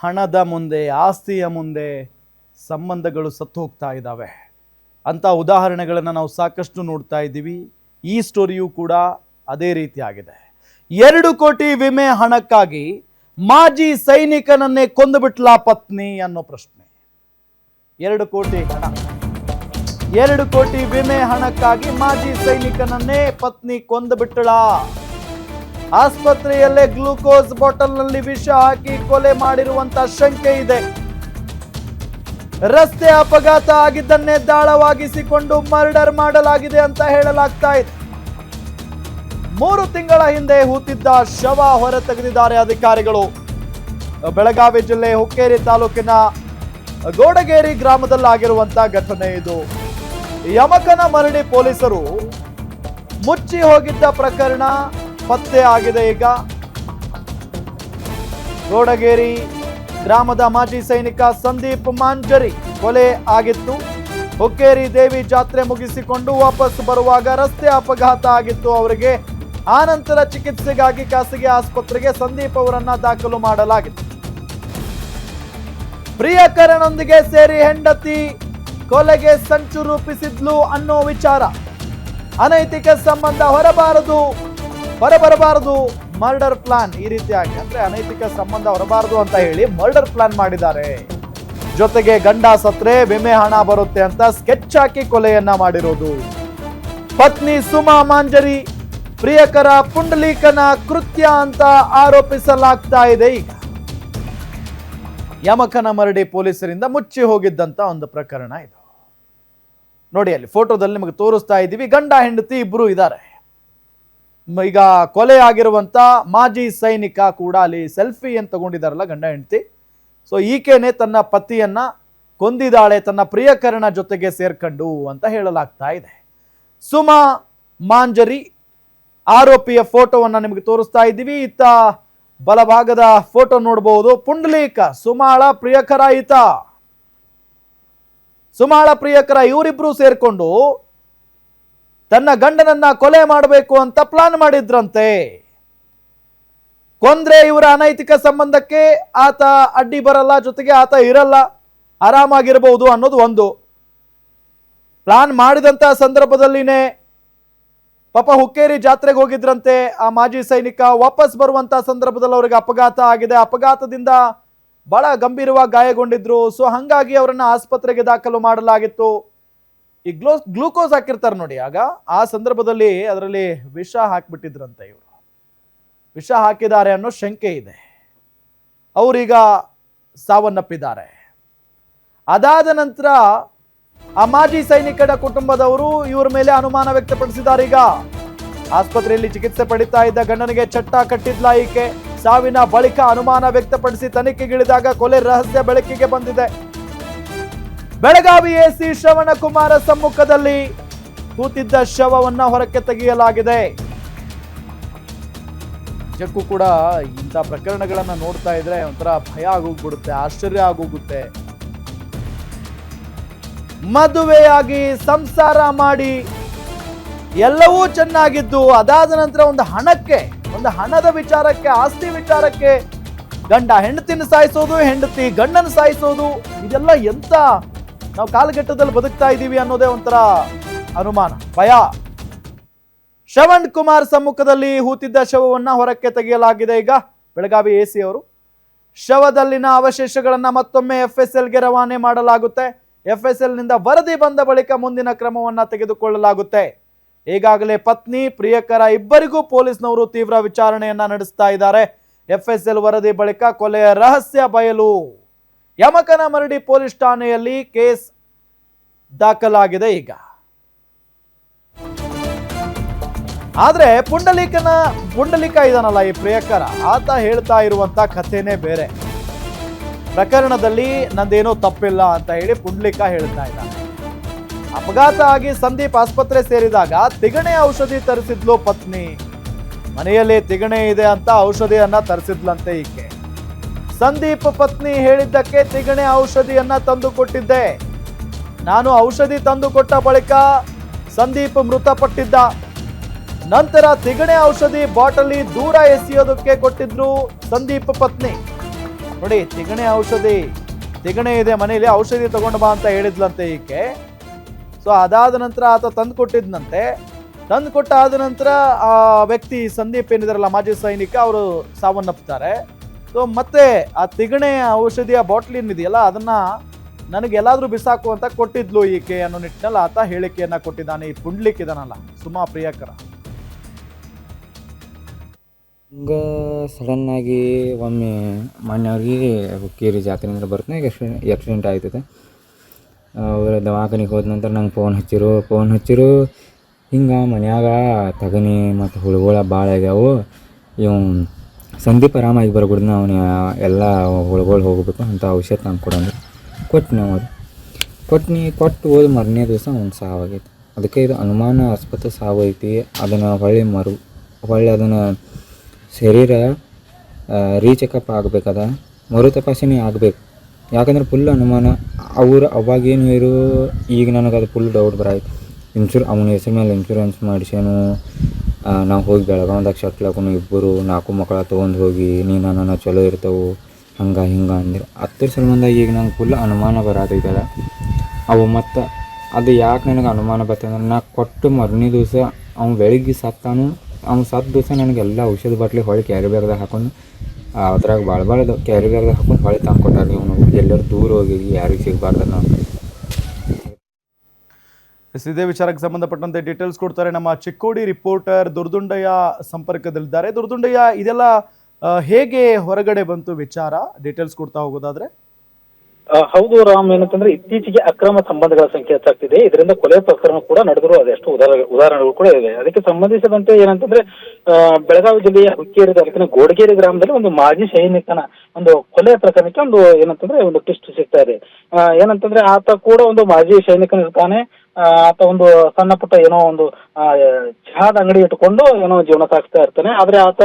ಹಣದ ಮುಂದೆ, ಆಸ್ತಿಯ ಮುಂದೆ ಸಂಬಂಧಗಳು ಸತ್ತು ಹೋಗ್ತಾ ಇದ್ದಾವೆ ಅಂತ ಉದಾಹರಣೆಗಳನ್ನು ನಾವು ಸಾಕಷ್ಟು ನೋಡ್ತಾ ಇದ್ದೀವಿ. ಈ ಸ್ಟೋರಿಯೂ ಕೂಡ ಅದೇ ರೀತಿ ಆಗಿದೆ. 2 ಕೋಟಿ ವಿಮೆ ಹಣಕ್ಕಾಗಿ ಮಾಜಿ ಸೈನಿಕನನ್ನೇ ಕೊಂದುಬಿಟ್ಲ ಪತ್ನಿ ಅನ್ನೋ ಪ್ರಶ್ನೆ. 2 ಕೋಟಿ ಹಣ, 2 ಕೋಟಿ ವಿಮೆ ಹಣಕ್ಕಾಗಿ ಮಾಜಿ ಸೈನಿಕನನ್ನೇ ಪತ್ನಿ ಕೊಂದುಬಿಟ್ಟಳ. ಆಸ್ಪತ್ರೆಯಲ್ಲೇ ಗ್ಲೂಕೋಸ್ ಬಾಟಲ್ನಲ್ಲಿ ವಿಷ ಹಾಕಿ ಕೊಲೆ ಮಾಡಿರುವಂತ ಶಂಕೆ ಇದೆ. ರಸ್ತೆ ಅಪಘಾತ ಆಗಿದ್ದನ್ನೇ ದಾಳವಾಗಿಸಿಕೊಂಡು ಮರ್ಡರ್ ಮಾಡಲಾಗಿದೆ ಅಂತ ಹೇಳಲಾಗ್ತಾ ಇದೆ. 3 ತಿಂಗಳ ಹಿಂದೆ ಹೂತಿದ್ದ ಶವ ಹೊರ ತೆಗೆದಿದ್ದಾರೆ ಅಧಿಕಾರಿಗಳು. ಬೆಳಗಾವಿ ಜಿಲ್ಲೆ ಹುಕ್ಕೇರಿ ತಾಲೂಕಿನ ಗೋಡಗೇರಿ ಗ್ರಾಮದಲ್ಲಾಗಿರುವಂತಹ ಘಟನೆ ಇದು. ಯಮಕನ ಮರಡಿ ಪೊಲೀಸರು ಮುಚ್ಚಿ ಹೋಗಿದ್ದ ಪ್ರಕರಣ ಪತ್ತೆ ಆಗಿದೆ. ಈಗ ಗೋಡಗೇರಿ ಗ್ರಾಮದ ಮಾಜಿ ಸೈನಿಕ ಸಂದೀಪ್ ಮಾಂಜರಿ ಕೊಲೆ ಆಗಿತ್ತು. ಹುಕ್ಕೇರಿ ದೇವಿ ಜಾತ್ರೆ ಮುಗಿಸಿಕೊಂಡು ವಾಪಸ್ ಬರುವಾಗ ರಸ್ತೆ ಅಪಘಾತ ಆಗಿತ್ತು ಅವರಿಗೆ. ಆನಂತರ ಚಿಕಿತ್ಸೆಗಾಗಿ ಖಾಸಗಿ ಆಸ್ಪತ್ರೆಗೆ ಸಂದೀಪ್ ಅವರನ್ನ ದಾಖಲು ಮಾಡಲಾಗಿತ್ತು. ಪ್ರಿಯಕರನೊಂದಿಗೆ ಸೇರಿ ಹೆಂಡತಿ ಕೊಲೆಗೆ ಸಂಚು ರೂಪಿಸಿದ್ಲು ಅನ್ನೋ ವಿಚಾರ. ಅನೈತಿಕ ಸಂಬಂಧ ಹೊರಬರಬಾರದು ಮರ್ಡರ್ ಪ್ಲಾನ್. ಈ ರೀತಿಯಾಗಿ ಅಂದ್ರೆ ಅನೈತಿಕ ಸಂಬಂಧ ಹೊರಬಾರದು ಅಂತ ಹೇಳಿ ಮರ್ಡರ್ ಪ್ಲಾನ್ ಮಾಡಿದ್ದಾರೆ. ಜೊತೆಗೆ ಗಂಡ ಸತ್ರೆ ವಿಮೆ ಹಣ ಬರುತ್ತೆ ಅಂತ ಸ್ಕೆಚ್ ಹಾಕಿ ಕೊಲೆಯನ್ನ ಮಾಡಿರೋದು. ಪತ್ನಿ ಸುಮಾ ಮಾಂಜರಿ ಪ್ರಿಯಕರ ಪುಂಡಲೀಕನ ಕೃತ್ಯ ಅಂತ ಆರೋಪಿಸಲಾಗ್ತಾ ಇದೆ. ಈಗ ಯಮಕನ ಮರಡಿ ಪೊಲೀಸರಿಂದ ಮುಚ್ಚಿ ಹೋಗಿದ್ದಂತ ಒಂದು ಪ್ರಕರಣ ಇದು. ನೋಡಿ, ಅಲ್ಲಿ ಫೋಟೋದಲ್ಲಿ ನಿಮಗೆ ತೋರಿಸ್ತಾ ಇದ್ದೀವಿ. ಗಂಡ ಹೆಂಡತಿ ಇಬ್ರು ಇದ್ದಾರೆ. ಈಗ ಕೊಲೆ ಆಗಿರುವಂತ ಮಾಜಿ ಸೈನಿಕ ಕೂಡ ಅಲ್ಲಿ ಸೆಲ್ಫಿ ಅಂತ ತಗೊಂಡಿದ್ದಾರಲ್ಲ ಗಂಡ ಹೆಂಡತಿ. ಸೊ ಈಕೆನೆ ತನ್ನ ಪತಿಯನ್ನ ಕೊಂದಿದ್ದಾಳೆ ತನ್ನ ಪ್ರಿಯಕರನ ಜೊತೆಗೆ ಸೇರ್ಕೊಂಡು ಅಂತ ಹೇಳಲಾಗ್ತಾ ಇದೆ. ಸುಮಾ ಮಾಂಜರಿ ಆರೋಪಿಯ ಫೋಟೋವನ್ನ ನಿಮಗೆ ತೋರಿಸ್ತಾ ಇದ್ದೀವಿ. ಇತ್ತ ಬಲಭಾಗದ ಫೋಟೋ ನೋಡಬಹುದು. ಪುಂಡಲೀಕ ಸುಮಾಳ ಪ್ರಿಯಕರ ಇವರಿಬ್ರು ಸೇರ್ಕೊಂಡು ತನ್ನ ಗಂಡನನ್ನ ಕೊಲೆ ಮಾಡಬೇಕು ಅಂತ ಪ್ಲಾನ್ ಮಾಡಿದ್ರಂತೆ. ಕೊಂದ್ರೆ ಇವರ ಅನೈತಿಕ ಸಂಬಂಧಕ್ಕೆ ಆತ ಅಡ್ಡಿ ಬರಲ್ಲ, ಜೊತೆಗೆ ಆತ ಇರಲ್ಲ, ಆರಾಮಾಗಿರಬಹುದು ಅನ್ನೋದು ಒಂದು. ಪ್ಲಾನ್ ಮಾಡಿದಂತ ಸಂದರ್ಭದಲ್ಲಿನೇ ಪಾಪ ಹುಕ್ಕೇರಿ ಜಾತ್ರೆಗೆ ಹೋಗಿದ್ರಂತೆ ಆ ಮಾಜಿ ಸೈನಿಕ. ವಾಪಸ್ ಬರುವಂತ ಸಂದರ್ಭದಲ್ಲಿ ಅವರಿಗೆ ಅಪಘಾತ ಆಗಿದೆ. ಅಪಘಾತದಿಂದ ಬಹಳ ಗಂಭೀರವಾಗಿ ಗಾಯಗೊಂಡಿದ್ರು. ಸೊ ಹಂಗಾಗಿ ಅವರನ್ನ ಆಸ್ಪತ್ರೆಗೆ ದಾಖಲು ಮಾಡಲಾಗಿತ್ತು. ಈ ಗ್ಲೂಕೋಸ್ ಹಾಕಿರ್ತಾರೆ ನೋಡಿ, ಆಗ ಆ ಸಂದರ್ಭದಲ್ಲಿ ಅದರಲ್ಲಿ ವಿಷ ಹಾಕಿಬಿಟ್ಟಿದ್ರಂತೆ. ಇವರು ವಿಷ ಹಾಕಿದ್ದಾರೆ ಅನ್ನೋ ಶಂಕೆ ಇದೆ. ಅವರೀಗ ಸಾವನ್ನಪ್ಪಿದ್ದಾರೆ. ಅದಾದ ನಂತರ ಆ ಮಾಜಿ ಸೈನಿಕರ ಕುಟುಂಬದವರು ಇವರ ಮೇಲೆ ಅನುಮಾನ ವ್ಯಕ್ತಪಡಿಸಿದ್ದಾರೆ. ಈಗ ಆಸ್ಪತ್ರೆಯಲ್ಲಿ ಚಿಕಿತ್ಸೆ ಪಡಿತಾ ಇದ್ದ ಗಂಡನಿಗೆ ಚಟ್ಟ ಕಟ್ಟಿದ್ಲ ಈಕೆ. ಸಾವಿನ ಬಳಿಕ ಅನುಮಾನ ವ್ಯಕ್ತಪಡಿಸಿ ತನಿಖೆಗಿಳಿದಾಗ ಕೊಲೆ ರಹಸ್ಯ ಬೆಳಕಿಗೆ ಬಂದಿದೆ. ಬೆಳಗಾವಿ ಎಸಿ ಶ್ರವಣಕುಮಾರ ಸಮ್ಮುಖದಲ್ಲಿ ಕೂತಿದ್ದ ಶವವನ್ನ ಹೊರಕ್ಕೆ ತೆಗೆಯಲಾಗಿದೆ. ನಿಜಕ್ಕೂ ಕೂಡ ಇಂಥ ಪ್ರಕರಣಗಳನ್ನ ನೋಡ್ತಾ ಇದ್ರೆ ಒಂಥರ ಭಯ ಆಗೋಗ್ಬಿಡುತ್ತೆ, ಆಶ್ಚರ್ಯ ಆಗೋಗುತ್ತೆ. ಮದುವೆಯಾಗಿ ಸಂಸಾರ ಮಾಡಿ ಎಲ್ಲವೂ ಚೆನ್ನಾಗಿದ್ದು ಅದಾದ ನಂತರ ಒಂದು ಹಣದ ವಿಚಾರಕ್ಕೆ, ಆಸ್ತಿ ವಿಚಾರಕ್ಕೆ ಗಂಡ ಹೆಂಡತಿನ ಸಾಯಿಸೋದು, ಹೆಂಡತಿ ಗಂಡನ ಸಾಯಿಸೋದು, ಇದೆಲ್ಲ ಎಂತ ನಾವು ಕಾಲಘಟ್ಟದಲ್ಲಿ ಬದುಕ್ತಾ ಇದ್ದೀವಿ ಅನ್ನೋದೇ ಒಂಥರ ಅನುಮಾನ, ಭಯ. ಶ್ರವಣ್ ಕುಮಾರ್ ಸಮ್ಮುಖದಲ್ಲಿ ಹೂತಿದ್ದ ಶವವನ್ನ ಹೊರಕ್ಕೆ ತೆಗೆಯಲಾಗಿದೆ. ಈಗ ಬೆಳಗಾವಿ ಎಸಿ ಅವರು ಶವದಲ್ಲಿನ ಅವಶೇಷಗಳನ್ನ ಮತ್ತೊಮ್ಮೆ FSLಗೆ ರವಾನೆ ಮಾಡಲಾಗುತ್ತೆ. FSL ನಿಂದ ವರದಿ ಬಂದ ಬಳಿಕ ಮುಂದಿನ ಕ್ರಮವನ್ನ ತೆಗೆದುಕೊಳ್ಳಲಾಗುತ್ತೆ. ಈಗಾಗಲೇ ಪತ್ನಿ ಪ್ರಿಯಕರ ಇಬ್ಬರಿಗೂ ಪೊಲೀಸ್ನವರು ತೀವ್ರ ವಿಚಾರಣೆಯನ್ನ ನಡೆಸ್ತಾ ಇದ್ದಾರೆ. FSL ವರದಿ ಬಳಿಕ ಕೊಲೆಯ ರಹಸ್ಯ ಬಯಲು. ಯಮಕನ ಮರಡಿ ಪೊಲೀಸ್ ಠಾಣೆಯಲ್ಲಿ ಕೇಸ್ ದಾಖಲಾಗಿದೆ. ಈಗ ಆದ್ರೆ ಪುಂಡಲೀಕ ಇದಾನಲ್ಲ ಈ ಪ್ರಿಯಕರ, ಆತ ಹೇಳ್ತಾ ಇರುವಂತ ಕಥೆನೇ ಬೇರೆ. ಪ್ರಕರಣದಲ್ಲಿ ನಂದೇನೋ ತಪ್ಪಿಲ್ಲ ಅಂತ ಹೇಳಿ ಪುಂಡಲೀಕ ಹೇಳ್ತಾ ಇದ್ದಾನೆ. ಅಪಘಾತ ಆಗಿ ಸಂದೀಪ್ ಆಸ್ಪತ್ರೆ ಸೇರಿದಾಗ ತಿಗಣೆ ಔಷಧಿ ತರಿಸಿದ್ಲು ಪತ್ನಿ. ಮನೆಯಲ್ಲಿ ತಿಗಣೆ ಇದೆ ಅಂತ ಔಷಧಿಯನ್ನ ತರಿಸಿದ್ಲಂತೆ ಈಕೆ. ಸಂದೀಪ್ ಪತ್ನಿ ಹೇಳಿದ್ದಕ್ಕೆ ತಿಗಣೆ ಔಷಧಿಯನ್ನ ತಂದು ಕೊಟ್ಟಿದ್ದೆ. ನಾನು ಔಷಧಿ ತಂದು ಕೊಟ್ಟ ಬಳಿಕ ಸಂದೀಪ್ ಮೃತಪಟ್ಟಿದ್ದ. ನಂತರ ತಿಗಣೆ ಔಷಧಿ ಬಾಟಲಿ ದೂರ ಎಸೆಯೋದಕ್ಕೆ ಕೊಟ್ಟಿದ್ರು ಸಂದೀಪ್ ಪತ್ನಿ. ನೋಡಿ, ತಿಗಣೆ ಇದೆ ಮನೆಯಲ್ಲಿ, ಔಷಧಿ ತಗೊಂಡು ಬಾ ಅಂತ ಹೇಳಿದ್ಲಂತೆ ಈಕೆ. ಸೊ ಅದಾದ ನಂತರ ಆತ ತಂದು ಕೊಟ್ಟಿದ್ನಂತೆ. ತಂದು ಕೊಟ್ಟ ಆದ ನಂತರ ಆ ವ್ಯಕ್ತಿ ಸಂದೀಪ್ ಏನಿದಾರಲ್ಲ, ಮಾಜಿ ಸೈನಿಕ, ಅವರು ಸಾವನ್ನಪ್ತಾರೆ. ಸೊ ಮತ್ತೆ ಆ ತಿಗಣೆ ಔಷಧಿಯ ಬಾಟ್ಲ್ ಏನಿದೆಯಲ್ಲ, ಅದನ್ನ ನನಗೆ ಎಲ್ಲಾದ್ರೂ ಬಿಸಾಕು ಅಂತ ಕೊಟ್ಟಿದ್ಲು ಈಕೆ ಅನ್ನೋ ನಿಟ್ಟಿನಲ್ಲಿ ಆತ ಹೇಳಿಕೆಯನ್ನ ಕೊಟ್ಟಿದ್ದಾನೆ. ಈ ಪುಂಡ್ಲಿಕ್ ಇದನ್ನಲ್ಲ, ಸುಮಾ ಪ್ರಿಯಾಕರ. ಹಂಗೆ ಸಡನ್ನಾಗಿ ಒಮ್ಮೆ ಮೊನ್ನೆಯವ್ರಿಗೆ ಹುಕ್ಕೇರಿ ಜಾತ್ರೆಯಿಂದ ಬರ್ತಾನೆ ಆಕ್ಸಿಡೆಂಟ್ ಆಯ್ತದೆ. ಅವ್ರ ದವಾಖಾನಿಗೆ ಹೋದ ನಂತರ ನಂಗೆ ಫೋನ್ ಹಚ್ಚಿರು ಹಿಂಗೆ ಮನ್ಯಾಗ ತಗನಿ ಮತ್ತು ಹುಳುಗಳ ಭಾಳ ಆಗ್ಯಾವು, ಇವು ಸಂದೀಪ್ ಆರಾಮಾಗಿ ಬರ್ಬಿಡ್ದು, ಅವನು ಎಲ್ಲ ಹುಳುಗಳು ಹೋಗ್ಬೇಕು ಅಂತ ಔಷಧ ನಂಗೆ ಕೊಡಂದ್ರೆ ಕೊಟ್ಟನೆ. ಕೊಟ್ಟು ಹೋದ ಮರನೇ ದಿವಸ ಅವ್ನು ಸಾವಾಗೈತಿ. ಅದಕ್ಕೆ ಇದು ಅನುಮಾನಾಸ್ಪದ ಸಾವು ಐತಿ. ಅದನ್ನು ಹೊಳ್ಳಿ ಅದನ್ನು ಶರೀರ ರೀಚೆಕಪ್ ಆಗಬೇಕದ, ಮರು ತಪಾಸಣೆ ಆಗಬೇಕು. ಯಾಕಂದ್ರೆ ಫುಲ್ ಅನುಮಾನ. ಅವಾಗೇನು ಇರು, ಈಗ ನನಗೆ ಅದು ಫುಲ್ ಡೌಟ್ ಬರಾಯ್ತು. ಅವನ ಹೆಸರು ಮೇಲೆ ಇನ್ಶೂರೆನ್ಸ್ ಮಾಡಿಸ್ಯಾನು. ನಾವು ಹೋಗಿ ಬೆಳಗಾವ್ದಾಗ ಶಟ್ಲ್ ಹಾಕೊಂಡು ಇಬ್ಬರು 4 ಮಕ್ಕಳ ತೊಗೊಂಡು ಹೋಗಿ ನನ್ನ ಚಲೋ ಇರ್ತವೆ ಹಂಗೆ ಅಂದ್ರೆ ಹತ್ತರ ಸಂಬಂಧ ಈಗ ನಂಗೆ ಫುಲ್ ಅನುಮಾನ ಬರತೈತಲ್ಲ ಅವು. ಮತ್ತು ಅದು ಯಾಕೆ ನನಗೆ ಅನುಮಾನ ಬರ್ತಂದ್ರೆ, ನಾ ಕೊಟ್ಟು ಮರನೇ ದಿವಸ ಅವ್ನು ಬೆಳಿಗ್ಗೆ ಸತ್ತಾನು. ಅವ್ನು ಸತ್ತ ದಿವಸ ನನಗೆಲ್ಲ ಔಷಧ ಬಾಟ್ಲಿ ಹೊಳ್ಳಿ ಕ್ಯಾರಿ ಬ್ಯಾಗ್ದಾಗ ಹಾಕೊಂಡು, ಅದ್ರಾಗ ಭಾಳ ಕ್ಯಾರಿ ಬ್ಯಾಗ್ದಾಗ ಹಾಕೊಂಡು ಹೊಳ್ಳಿ ತಂದು ಕೊಟ್ಟಾರ. ಇವನು ಎಲ್ಲರೂ ದೂರ ಹೋಗಿ ಯಾರಿಗೆ ಸಿಗಬಾರ್ದು ನಾವು. ಇದೇ ವಿಚಾರಕ್ಕೆ ಸಂಬಂಧಪಟ್ಟಂತೆ ಡೀಟೇಲ್ಸ್ ಕೊಡ್ತಾರೆ ನಮ್ಮ ಚಿಕ್ಕೋಡಿ ರಿಪೋರ್ಟರ್ ದುರ್ದುಂಡಯ್ಯ ಸಂಪರ್ಕದಲ್ಲಿದ್ದಾರೆ. ದುರ್ದುಂಡಯ್ಯ, ಇದೆಲ್ಲ ಹೇಗೆ ಹೊರಗಡೆ ಬಂತು ವಿಚಾರ, ಡೀಟೇಲ್ಸ್ ಕೊಡ್ತಾ ಹೋಗೋದಾದ್ರೆ? ಹೌದು ರಾಮ್, ಏನಂತಂದ್ರೆ ಇತ್ತೀಚೆಗೆ ಅಕ್ರಮ ಸಂಬಂಧಗಳ ಸಂಖ್ಯೆ ಹೆಚ್ಚಾಗ್ತಿದೆ. ಇದರಿಂದ ಕೊಲೆ ಪ್ರಕರಣ ಕೂಡ ನಡೆದ್ರು ಅದೆಷ್ಟು ಉದಾಹರಣೆಗಳು ಕೂಡ ಇದೆ. ಅದಕ್ಕೆ ಸಂಬಂಧಿಸಿದಂತೆ ಏನಂತಂದ್ರೆ, ಬೆಳಗಾವಿ ಜಿಲ್ಲೆಯ ಹುಕ್ಕೇರಿ ತಾಲೂಕಿನ ಗೋಡಗೇರಿ ಗ್ರಾಮದಲ್ಲಿ ಒಂದು ಮಾಜಿ ಸೈನಿಕನ ಒಂದು ಕೊಲೆ ಪ್ರಕರಣಕ್ಕೆ ಒಂದು ಟ್ವಿಸ್ಟ್ ಸಿಗ್ತಾ ಇದೆ. ಏನಂತಂದ್ರೆ, ಆತ ಕೂಡ ಒಂದು ಮಾಜಿ ಸೈನಿಕನಿರ್ತಾನೆ. ಆತ ಒಂದು ಸಣ್ಣ ಪುಟ್ಟ ಏನೋ ಒಂದು ಚಹಾದ ಅಂಗಡಿ ಇಟ್ಕೊಂಡು ಏನೋ ಜೀವನ ಸಾಗಿಸ್ತಾ ಇರ್ತಾನೆ. ಆದ್ರೆ ಆತ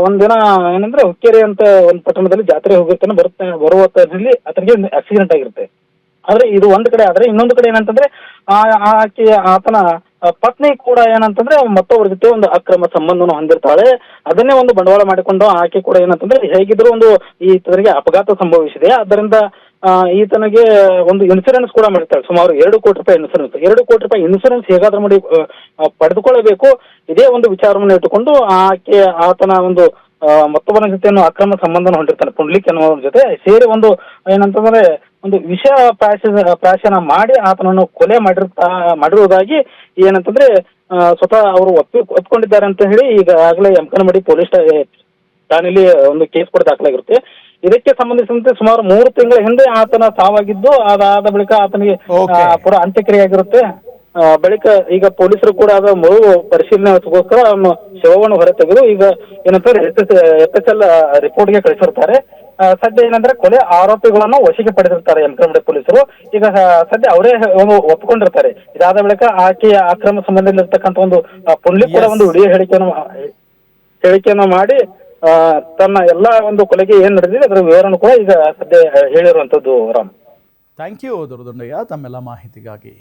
ಒಂದಿನ ಏನಂದ್ರೆ ಹುಕ್ಕೇರಿ ಅಂತ ಒಂದು ಪಟ್ಟಣದಲ್ಲಿ ಜಾತ್ರೆ ಹೋಗಿರ್ತಾನೆ. ಬರುವ ಹೊತ್ತಿನಲ್ಲಿ ಆತನಿಗೆ ಆಕ್ಸಿಡೆಂಟ್ ಆಗಿರುತ್ತೆ. ಆದ್ರೆ ಇದು ಒಂದ್ ಕಡೆ ಆದ್ರೆ, ಇನ್ನೊಂದು ಕಡೆ ಏನಂತಂದ್ರೆ ಆತನ ಪತ್ನಿ ಕೂಡ ಏನಂತಂದ್ರೆ ಮತ್ತೊಬ್ಬರ ಜೊತೆ ಒಂದು ಅಕ್ರಮ ಸಂಬಂಧವನ್ನು ಹೊಂದಿರ್ತಾಳೆ. ಅದನ್ನೇ ಒಂದು ಬಂಡವಾಳ ಮಾಡಿಕೊಂಡು ಆಕೆ ಕೂಡ ಏನಂತಂದ್ರೆ ಹೇಗಿದ್ರು ಒಂದು ಈತನಿಗೆ ಅಪಘಾತ ಸಂಭವಿಸಿದೆ. ಆದ್ದರಿಂದ ಈತನಿಗೆ ಒಂದು ಇನ್ಸೂರೆನ್ಸ್ ಕೂಡ ಮಾಡಿರ್ತಾಳೆ. ಸುಮಾರು 2 ಕೋಟಿ ರೂಪಾಯಿ ಇನ್ಸೂರೆನ್ಸ್. 2 ಕೋಟಿ ರೂಪಾಯಿ ಇನ್ಸೂರೆನ್ಸ್ ಹೇಗಾದ್ರೂ ಮಾಡಿ ಪಡೆದುಕೊಳ್ಳಬೇಕು. ಇದೇ ಒಂದು ವಿಚಾರವನ್ನು ಇಟ್ಟುಕೊಂಡು ಆತನ ಒಂದು ಮತ್ತೊಬ್ಬನ ಜೊತೆಯನ್ನು ಅಕ್ರಮ ಸಂಬಂಧನ ಹೊಂದಿರ್ತಾನೆ, ಪುಂಡ್ಲಿಕ್ ಅನ್ನೋದ್ರ ಜೊತೆ ಸೇರಿ ಒಂದು ಏನಂತಂದ್ರೆ ಒಂದು ವಿಷ ಪ್ರಾಶನ ಮಾಡಿ ಆತನನ್ನು ಕೊಲೆ ಮಾಡಿರುವುದಾಗಿ ಏನಂತಂದ್ರೆ ಸ್ವತಃ ಅವರು ಒಪ್ಕೊಂಡಿದ್ದಾರೆ ಅಂತ ಹೇಳಿ ಈಗಾಗಲೇ ಯಮಕನಮಡಿ ಪೊಲೀಸ್ ಠಾಣೆಯಲ್ಲಿ ಒಂದು ಕೇಸ್ ಕೂಡ ದಾಖಲಾಗಿರುತ್ತೆ. ಇದಕ್ಕೆ ಸಂಬಂಧಿಸಿದಂತೆ ಸುಮಾರು 3 ತಿಂಗಳ ಹಿಂದೆ ಆತನ ಸಾವಾಗಿದ್ದು, ಅದಾದ ಬಳಿಕ ಆತನಿಗೆ ಪುರ ಅಂತ್ಯಕ್ರಿಯೆ ಆಗಿರುತ್ತೆ. ಬಳಿಕ ಈಗ ಪೊಲೀಸರು ಕೂಡ ಅದರ ಮರು ಪರಿಶೀಲನೆಗೋಸ್ಕರ ಶವವನ್ನು ಹೊರತೆಗೆದು ಈಗ ಏನಂತಾರೆ FSL ರಿಪೋರ್ಟ್ಗೆ ಕಳಿಸಿರ್ತಾರೆ. ಸದ್ಯ ಏನಂದ್ರೆ ಕೊಲೆ ಆರೋಪಿಗಳನ್ನು ವಶಕ್ಕೆ ಪಡೆದಿರ್ತಾರೆ ಯಮಕನಮಡಿ ಪೊಲೀಸರು. ಈಗ ಸದ್ಯ ಅವರೇ ಒಪ್ಪಿಕೊಂಡಿರ್ತಾರೆ. ಇದಾದ ಬಳಿಕ ಆಕೆಯ ಅಕ್ರಮ ಸಂಬಂಧದಲ್ಲಿರ್ತಕ್ಕಂಥ ಒಂದು ಪುಂಡ್ಲಿಕ್ ಕೂಡ ಒಂದು ವಿಡಿಯೋ ಹೇಳಿಕೆಯನ್ನು ಮಾಡಿ ತನ್ನ ಎಲ್ಲ ಒಂದು ಕೊಲೆಗೆ ಏನ್ ನಡೆದಿದೆ ಅದರ ವಿವರನ್ನು ಕೂಡ ಈಗ ಸದ್ಯ ಹೇಳಿರುವಂತದ್ದು. ರಾಮ್, ಥ್ಯಾಂಕ್ ಯು ದುರ್ದುಂಡಯ್ಯ ತಮ್ಮೆಲ್ಲ ಮಾಹಿತಿಗಾಗಿ.